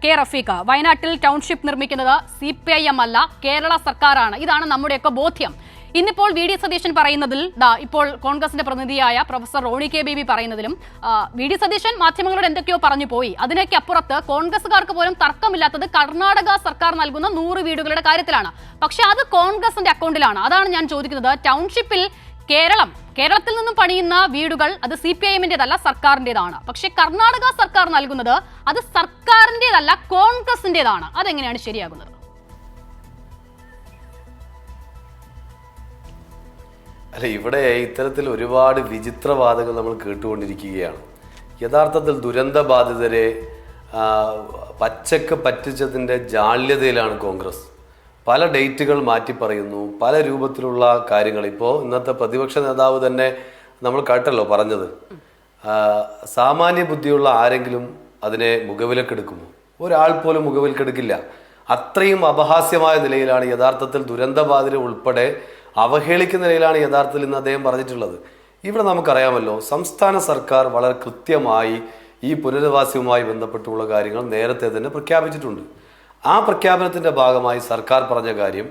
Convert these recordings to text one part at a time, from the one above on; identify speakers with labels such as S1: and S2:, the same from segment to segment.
S1: K Rafiqa, വയനാട്ടിൽ township നിർമ്മിക്കുന്നത് CPIM അല്ല, കേരള സർക്കാരാണ്. ഇതാണ് നമ്മുടെയൊക്കെ ബോധ്യം. ഇന്നിപ്പോൾ വി ഡി സതീശൻ പറയുന്നതിൽ ഇപ്പോൾ കോൺഗ്രസിന്റെ പ്രതിനിധിയായ പ്രൊഫസർ റോണി കെ ബേബി പറയുന്നതിലും വി ഡി സതീശൻ മാധ്യമങ്ങളോട് എന്തൊക്കെയോ പറഞ്ഞു പോയി. അതിനൊക്കെ അപ്പുറത്ത് കോൺഗ്രസുകാർക്ക് പോലും തർക്കമില്ലാത്തത് കർണാടക സർക്കാർ നൽകുന്ന 100 വീടുകളുടെ കാര്യത്തിലാണ്. പക്ഷെ അത് കോൺഗ്രസിന്റെ അക്കൗണ്ടിലാണ്. അതാണ് ഞാൻ ചോദിക്കുന്നത്. ടൗൺഷിപ്പിൽ കേരളത്തിൽ നിന്നും പണിയുന്ന വീടുകൾ അത് CPIMന്റേതല്ല, സർക്കാരിന്റേതാണ്. പക്ഷെ കർണാടക സർക്കാർ നൽകുന്നത് അത് സർക്കാരിന്റേതല്ല, കോൺഗ്രസിന്റേതാണ്. അതെങ്ങനെയാണ് ശരിയാകുന്നത്?
S2: അല്ല, ഇവിടെ ഇത്തരത്തിൽ ഒരുപാട് വിചിത്രവാദങ്ങൾ നമ്മൾ കേട്ടുകൊണ്ടിരിക്കുകയാണ്. യഥാർത്ഥത്തിൽ ദുരന്ത ബാധിതരെ പച്ചക്ക് പറ്റിച്ചതിൻ്റെ ജാള്യതയിലാണ് കോൺഗ്രസ്. പല ഡേറ്റുകൾ മാറ്റി പറയുന്നു, പല രൂപത്തിലുള്ള കാര്യങ്ങൾ. ഇപ്പോൾ ഇന്നത്തെ പ്രതിപക്ഷ നേതാവ് തന്നെ നമ്മൾ കേട്ടല്ലോ പറഞ്ഞത്, സാമാന്യ ബുദ്ധിയുള്ള ആരെങ്കിലും അതിനെ മുഖവിലക്കെടുക്കുമോ? ഒരാൾ പോലും മുഖവിലക്കെടുക്കില്ല. അത്രയും അപഹാസ്യമായ നിലയിലാണ് യഥാർത്ഥത്തിൽ ദുരന്തബാധിതരെ ഉൾപ്പെടെ അവഹേളിക്കുന്ന നിലയിലാണ് യഥാർത്ഥത്തിൽ ഇന്ന് അദ്ദേഹം പറഞ്ഞിട്ടുള്ളത്. ഇവിടെ നമുക്കറിയാമല്ലോ, സംസ്ഥാന സർക്കാർ വളരെ കൃത്യമായി ഈ പുനരധിവാസവുമായി ബന്ധപ്പെട്ടുള്ള കാര്യങ്ങൾ നേരത്തെ തന്നെ പ്രഖ്യാപിച്ചിട്ടുണ്ട്. ആ പ്രഖ്യാപനത്തിന്റെ ഭാഗമായി സർക്കാർ പറഞ്ഞ കാര്യം,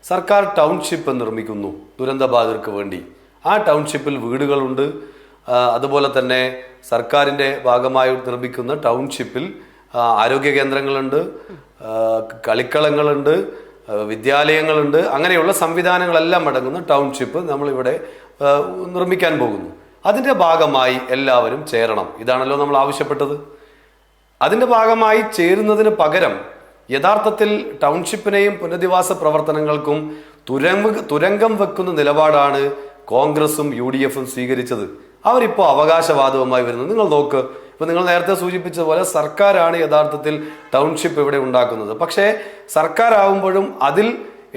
S2: സർക്കാർ ടൗൺഷിപ്പ് നിർമ്മിക്കുന്നു ദുരന്തബാധിതർക്ക് വേണ്ടി. ആ ടൗൺഷിപ്പിൽ വീടുകളുണ്ട്. അതുപോലെ തന്നെ സർക്കാരിൻ്റെ ഭാഗമായി നിർമ്മിക്കുന്ന ടൗൺഷിപ്പിൽ ആരോഗ്യ കേന്ദ്രങ്ങളുണ്ട്, കളിക്കളങ്ങളുണ്ട്, വിദ്യാലയങ്ങളുണ്ട്. അങ്ങനെയുള്ള സംവിധാനങ്ങളെല്ലാം അടങ്ങുന്ന ടൗൺഷിപ്പ് നമ്മളിവിടെ നിർമ്മിക്കാൻ പോകുന്നു. അതിൻ്റെ ഭാഗമായി എല്ലാവരും ചേരണം. ഇതാണല്ലോ നമ്മൾ ആവശ്യപ്പെട്ടത്. അതിൻ്റെ ഭാഗമായി ചേരുന്നതിന് പകരം യഥാർത്ഥത്തിൽ ടൗൺഷിപ്പിനെയും പുനരധിവാസ പ്രവർത്തനങ്ങൾക്കും തുരങ്കം വെക്കുന്ന നിലപാടാണ് കോൺഗ്രസും UDFും സ്വീകരിച്ചത്. അവരിപ്പോൾ അവകാശവാദവുമായി വരുന്നത്. നിങ്ങൾ നോക്ക്, ഇപ്പം നിങ്ങൾ നേരത്തെ സൂചിപ്പിച്ചതുപോലെ സർക്കാരാണ് യഥാർത്ഥത്തിൽ ടൗൺഷിപ്പ് ഇവിടെ ഉണ്ടാക്കുന്നത്. പക്ഷേ സർക്കാരാവുമ്പോഴും അതിൽ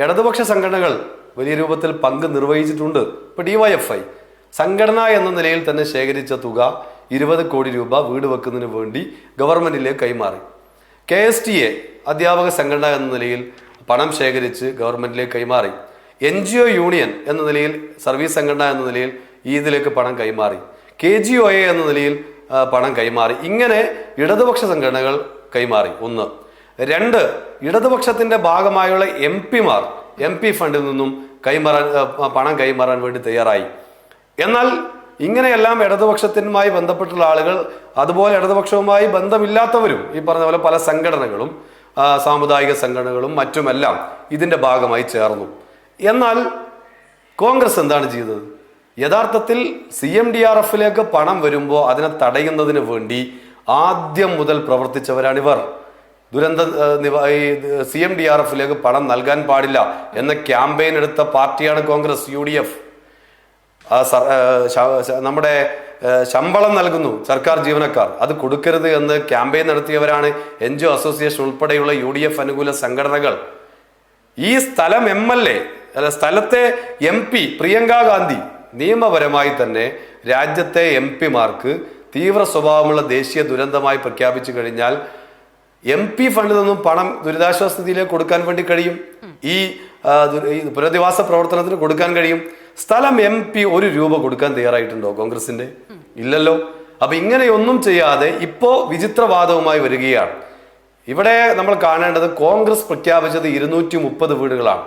S2: ഇടതുപക്ഷ സംഘടനകൾ വലിയ രൂപത്തിൽ പങ്ക് നിർവഹിച്ചിട്ടുണ്ട്. ഇപ്പോൾ DYFI സംഘടന എന്ന നിലയിൽ തന്നെ ശേഖരിച്ച തുക 20 കോടി രൂപ വീട് വെക്കുന്നതിന് വേണ്ടി ഗവൺമെന്റിലേക്ക് കൈമാറി. KSTA അധ്യാപക സംഘടന എന്ന നിലയിൽ പണം ശേഖരിച്ച് ഗവൺമെന്റിലേക്ക് കൈമാറി. NGO യൂണിയൻ എന്ന നിലയിൽ, സർവീസ് സംഘടന എന്ന നിലയിൽ ഇതിലേക്ക് പണം കൈമാറി. KGOA എന്ന നിലയിൽ പണം കൈമാറി. ഇങ്ങനെ ഇടതുപക്ഷ സംഘടനകൾ കൈമാറി. 1. 2, ഇടതുപക്ഷത്തിന്റെ ഭാഗമായുള്ള MP-മാർ MP ഫണ്ടിൽ നിന്നും പണം കൈമാറാൻ വേണ്ടി തയ്യാറായി. എന്നാൽ ഇങ്ങനെയെല്ലാം ഇടതുപക്ഷത്തിനുമായി ബന്ധപ്പെട്ടുള്ള ആളുകൾ, അതുപോലെ ഇടതുപക്ഷവുമായി ബന്ധമില്ലാത്തവരും, ഈ പറഞ്ഞ പോലെ പല സംഘടനകളും, സാമുദായിക സംഘടനകളും മറ്റുമെല്ലാം ഇതിന്റെ ഭാഗമായി ചേർന്നു. എന്നാൽ കോൺഗ്രസ് എന്താണ് ചെയ്തത്? യഥാർത്ഥത്തിൽ CMDRFലേക്ക് പണം വരുമ്പോൾ അതിനെ തടയുന്നതിന് വേണ്ടി ആദ്യം മുതൽ പ്രവർത്തിച്ചവരാണിവർ. CMDRFലേക്ക് പണം നൽകാൻ പാടില്ല എന്ന ക്യാമ്പയിൻ എടുത്ത പാർട്ടിയാണ് കോൺഗ്രസ്. UDF നമ്മുടെ ശമ്പളം നൽകുന്നു സർക്കാർ ജീവനക്കാർ, അത് കൊടുക്കരുത് എന്ന് ക്യാമ്പയിൻ നടത്തിയവരാണ് NGO അസോസിയേഷൻ ഉൾപ്പെടെയുള്ള UDF അനുകൂല സംഘടനകൾ. ഈ സ്ഥലത്തെ MP പ്രിയങ്ക ഗാന്ധി നിയമപരമായി തന്നെ രാജ്യത്തെ MP-മാർക്ക് തീവ്ര സ്വഭാവമുള്ള ദേശീയ ദുരന്തമായി പ്രഖ്യാപിച്ചു കഴിഞ്ഞാൽ MP ഫണ്ടിൽ നിന്നും പണം ദുരിതാശ്വാസ നിധിയിലേക്ക് കൊടുക്കാൻ വേണ്ടി കഴിയും. ഈ പുനരധിവാസ പ്രവർത്തനത്തിന് കൊടുക്കാൻ കഴിയും. സ്ഥലം MP 1 രൂപ കൊടുക്കാൻ തയ്യാറായിട്ടുണ്ടോ കോൺഗ്രസിന്റെ? ഇല്ലല്ലോ. അപ്പൊ ഇങ്ങനെയൊന്നും ചെയ്യാതെ ഇപ്പോ വിചിത്രവാദവുമായി വരികയാണ്. ഇവിടെ നമ്മൾ കാണേണ്ടത്, കോൺഗ്രസ് പ്രഖ്യാപിച്ചത് 230 വീടുകളാണ്.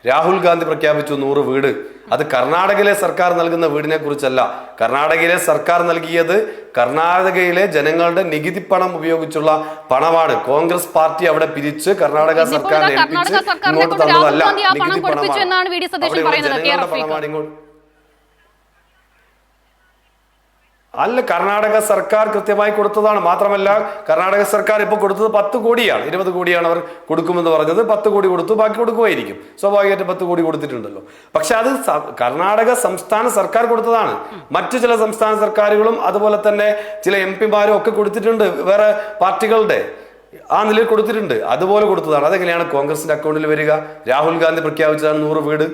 S2: രാഹുൽ ഗാന്ധി പ്രഖ്യാപിച്ചു 100 വീട്. അത് കർണാടകയിലെ സർക്കാർ നൽകുന്ന വീടിനെ കുറിച്ചല്ല. കർണാടകയിലെ സർക്കാർ നൽകിയത് കർണാടകയിലെ ജനങ്ങളുടെ നികുതി പണം ഉപയോഗിച്ചുള്ള പണമാണ്. കോൺഗ്രസ് പാർട്ടി അവിടെ പിരിച്ച് കർണാടക സർക്കാരിനെ ഏൽപ്പിച്ച് ഇങ്ങോട്ട് തന്നതല്ല, നികുതി പണമാണ് ഇങ്ങോട്ട്. അല്ല, കർണാടക സർക്കാർ കൃത്യമായി കൊടുത്തതാണ്. മാത്രമല്ല, കർണാടക സർക്കാർ ഇപ്പോൾ കൊടുത്തത് 10 കോടിയാണ്. 20 കോടിയാണ് അവർ കൊടുക്കുമെന്ന് പറഞ്ഞത്. 10 കോടി കൊടുത്തു, ബാക്കി കൊടുക്കുമായിരിക്കും. സ്വാഭാവികമായിട്ട് 10 കോടി കൊടുത്തിട്ടുണ്ടല്ലോ. പക്ഷെ അത് കർണാടക സംസ്ഥാന സർക്കാർ കൊടുത്തതാണ്. മറ്റു ചില സംസ്ഥാന സർക്കാരുകളും അതുപോലെ തന്നെ ചില MP-മാരും ഒക്കെ കൊടുത്തിട്ടുണ്ട്, വേറെ പാർട്ടികളുടെ ആ നിലയിൽ കൊടുത്തിട്ടുണ്ട്. അതുപോലെ കൊടുത്തതാണ്. അതെങ്ങനെയാണ് കോൺഗ്രസിന്റെ അക്കൗണ്ടിൽ വരിക? രാഹുൽ ഗാന്ധി പ്രഖ്യാപിച്ചതാണ് 100 വീട്,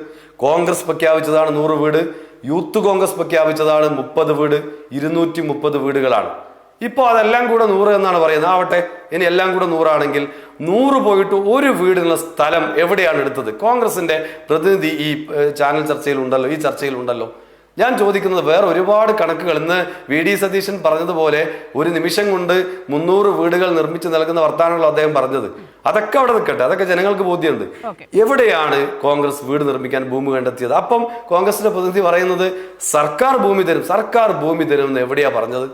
S2: കോൺഗ്രസ് പ്രഖ്യാപിച്ചതാണ് 100 വീട്, യൂത്ത് കോൺഗ്രസ് പ്രഖ്യാപിച്ചതാണ് 30 വീട്, 230 വീടുകളാണ്. ഇപ്പോൾ അതെല്ലാം കൂടെ 100 എന്നാണ് പറയുന്നത്. ആവട്ടെ, ഇനി എല്ലാം കൂടെ 100 ആണെങ്കിൽ 100 പോയിട്ട് 1 വീടുള്ള സ്ഥലം എവിടെയാണ് എടുത്തത്? കോൺഗ്രസിന്റെ പ്രതിനിധി ഈ ചാനൽ ചർച്ചയിൽ ഉണ്ടല്ലോ, ഈ ചർച്ചയിൽ ഉണ്ടല്ലോ. ഞാൻ ചോദിക്കുന്നത് വേറെ ഒരുപാട് കണക്കുകൾ ഇന്ന് VD സതീശൻ പറഞ്ഞതുപോലെ ഒരു നിമിഷം കൊണ്ട് 300 വീടുകൾ നിർമ്മിച്ച് നൽകുന്ന വർത്താനങ്ങളോ അദ്ദേഹം പറഞ്ഞത്. അതൊക്കെ അവിടെ നിൽക്കട്ടെ, അതൊക്കെ ജനങ്ങൾക്ക് ബോധ്യമുണ്ട്. എവിടെയാണ് കോൺഗ്രസ് വീട് നിർമ്മിക്കാൻ ഭൂമി കണ്ടെത്തിയത്? അപ്പം കോൺഗ്രസിന്റെ പ്രതിനിധി പറയുന്നത് സർക്കാർ ഭൂമി തരും, സർക്കാർ ഭൂമി തരും എന്ന് എവിടെയാ പറഞ്ഞത്?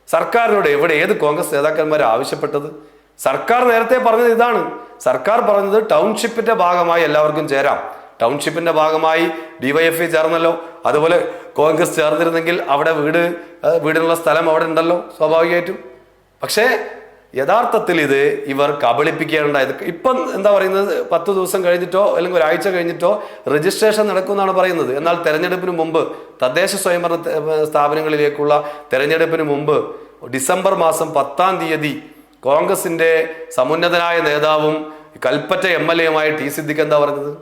S2: സർക്കാരിനോട് ഏത് കോൺഗ്രസ് നേതാക്കന്മാരെ ആവശ്യപ്പെട്ടത്? സർക്കാർ നേരത്തെ പറഞ്ഞത് ഇതാണ്. സർക്കാർ പറഞ്ഞത് ടൗൺഷിപ്പിന്റെ ഭാഗമായി എല്ലാവർക്കും ചേരാം. ടൗൺഷിപ്പിന്റെ ഭാഗമായി DYFI ചേർന്നല്ലോ. അതുപോലെ കോൺഗ്രസ് ചേർന്നിരുന്നെങ്കിൽ അവിടെ വീടിനുള്ള സ്ഥലം അവിടെ ഉണ്ടല്ലോ സ്വാഭാവികമായിട്ടും. പക്ഷേ യഥാർത്ഥത്തിൽ ഇത് ഇവർ കബളിപ്പിക്കേണ്ടായത്. ഇപ്പം എന്താ പറയുന്നത്, 10 ദിവസം കഴിഞ്ഞിട്ടോ അല്ലെങ്കിൽ ഒരാഴ്ച കഴിഞ്ഞിട്ടോ രജിസ്ട്രേഷൻ നടക്കുമെന്നാണ് പറയുന്നത്. എന്നാൽ തെരഞ്ഞെടുപ്പിന് മുമ്പ്, തദ്ദേശ സ്വയംഭരണ സ്ഥാപനങ്ങളിലേക്കുള്ള തെരഞ്ഞെടുപ്പിന് മുമ്പ് ഡിസംബർ മാസം 10-ാം തീയതി കോൺഗ്രസിന്റെ സമുന്നതനായ നേതാവും കൽപ്പറ്റ MLA ടി സിദ്ദിഖ് എന്താ പറഞ്ഞത്?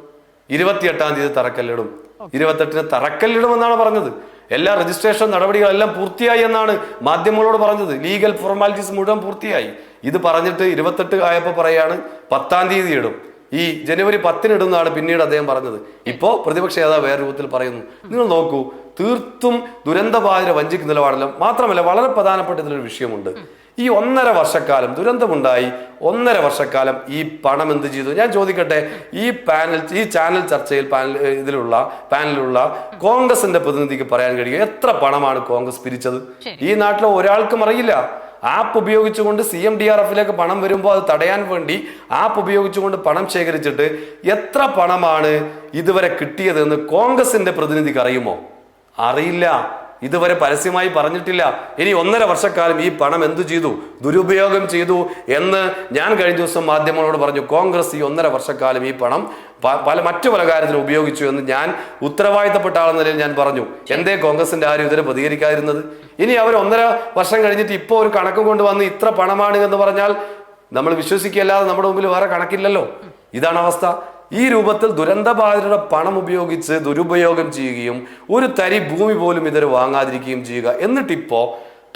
S2: 28-ാം തീയതി തറക്കല്ലിടും, 28-ന് തറക്കല്ലിടുമെന്നാണ് പറഞ്ഞത്. എല്ലാ രജിസ്ട്രേഷൻ നടപടികളെല്ലാം പൂർത്തിയായി എന്നാണ് മാധ്യമങ്ങളോട് പറഞ്ഞത്. ലീഗൽ ഫോർമാലിറ്റീസ് മുഴുവൻ പൂർത്തിയായി. ഇത് പറഞ്ഞിട്ട് 28 ആയപ്പോൾ പറയാണ് 10-ാം തീയതി ഇടും, ഈ ജനുവരി 10-ന് ഇടുന്നതാണ് പിന്നീട് അദ്ദേഹം പറഞ്ഞത്. ഇപ്പോ പ്രതിപക്ഷ നേതാവ് വേറെ രൂപത്തിൽ പറയുന്നു. നിങ്ങൾ നോക്കൂ, തീർത്തും ദുരന്തബാധിതരെ വഞ്ചിക്കുന്ന നിലപാടല്ല. മാത്രമല്ല, വളരെ പ്രധാനപ്പെട്ട ഇതിലൊരു വിഷയമുണ്ട്. ഈ 1.5 വർഷക്കാലം ദുരന്തമുണ്ടായി, 1.5 വർഷക്കാലം ഈ പണം എന്ത് ചെയ്തു? ഞാൻ ചോദിക്കട്ടെ, ഈ ചാനൽ ചർച്ചയിൽ പാനലിലുള്ള കോൺഗ്രസിന്റെ പ്രതിനിധിക്ക് പറയാൻ കഴിയും എത്ര പണമാണ് കോൺഗ്രസ് പിരിച്ചത്? ഈ നാട്ടിലെ ഒരാൾക്കും അറിയില്ല. ആപ്പ് ഉപയോഗിച്ചുകൊണ്ട് CMDRFിലേക്ക് പണം വരുമ്പോൾ അത് തടയാൻ വേണ്ടി ആപ്പ് ഉപയോഗിച്ചുകൊണ്ട് പണം ശേഖരിച്ചിട്ട് എത്ര പണമാണ് ഇതുവരെ കിട്ടിയതെന്ന് കോൺഗ്രസിന്റെ പ്രതിനിധിക്ക് അറിയുമോ? അറിയില്ല. ഇതുവരെ പരസ്യമായി പറഞ്ഞിട്ടില്ല. ഇനി 1.5 വർഷക്കാലം ഈ പണം എന്തു ചെയ്തു, ദുരുപയോഗം ചെയ്തു എന്ന് ഞാൻ കഴിഞ്ഞ ദിവസം മാധ്യമങ്ങളോട് പറഞ്ഞു. കോൺഗ്രസ് ഈ 1.5 വർഷക്കാലം ഈ പണം മറ്റു പല കാര്യത്തിലും ഉപയോഗിച്ചു എന്ന് ഞാൻ ഉത്തരവാദിത്തപ്പെട്ട ആളെന്ന നിലയിൽ ഞാൻ പറഞ്ഞു. എന്തേ കോൺഗ്രസിന്റെ ആരും ഇതിനെ പ്രതികരിക്കാതിരുന്നത്? ഇനി അവർ 1.5 വർഷം കഴിഞ്ഞിട്ട് ഇപ്പോൾ ഒരു കണക്ക് കൊണ്ടുവന്ന് ഇത്ര പണമാണ് എന്ന് പറഞ്ഞാൽ നമ്മൾ വിശ്വസിക്കുകയല്ലാതെ നമ്മുടെ മുമ്പിൽ വേറെ കണക്കില്ലല്ലോ. ഇതാണ് അവസ്ഥ. ഈ രൂപത്തിൽ ദുരന്തബാധിതരുടെ പണം ഉപയോഗിച്ച് ദുരുപയോഗം ചെയ്യുകയും ഒരു തരി ഭൂമി പോലും ഇതുവരെ വാങ്ങാതിരിക്കുകയും ചെയ്യുക. എന്നിട്ടിപ്പോ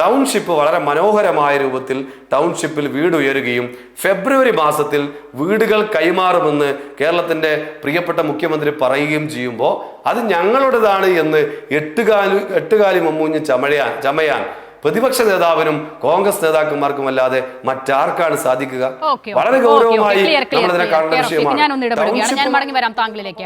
S2: ടൗൺഷിപ്പ് വളരെ മനോഹരമായ രൂപത്തിൽ ടൗൺഷിപ്പിൽ വീട് ഉയരുകയും ഫെബ്രുവരി മാസത്തിൽ വീടുകൾ കൈമാറുമെന്ന് കേരളത്തിന്റെ പ്രിയപ്പെട്ട മുഖ്യമന്ത്രി പറയുകയും ചെയ്യുമ്പോൾ അത് ഞങ്ങളുടേതാണ് എന്ന് എട്ടുകാലി മമ്മൂഞ്ഞ് ചമയാൻ പ്രതിപക്ഷ നേതാവിനും കോൺഗ്രസ് നേതാക്കന്മാർക്കും അല്ലാതെ മറ്റാർക്കാണ് സാധിക്കുക? വളരെ ഗൗരവമായി നമ്മൾ ഇതിനെ കാണേണ്ട വിഷയമാണ്.
S1: ഞാൻ മടങ്ങി വരാം താങ്കളിലേക്ക്.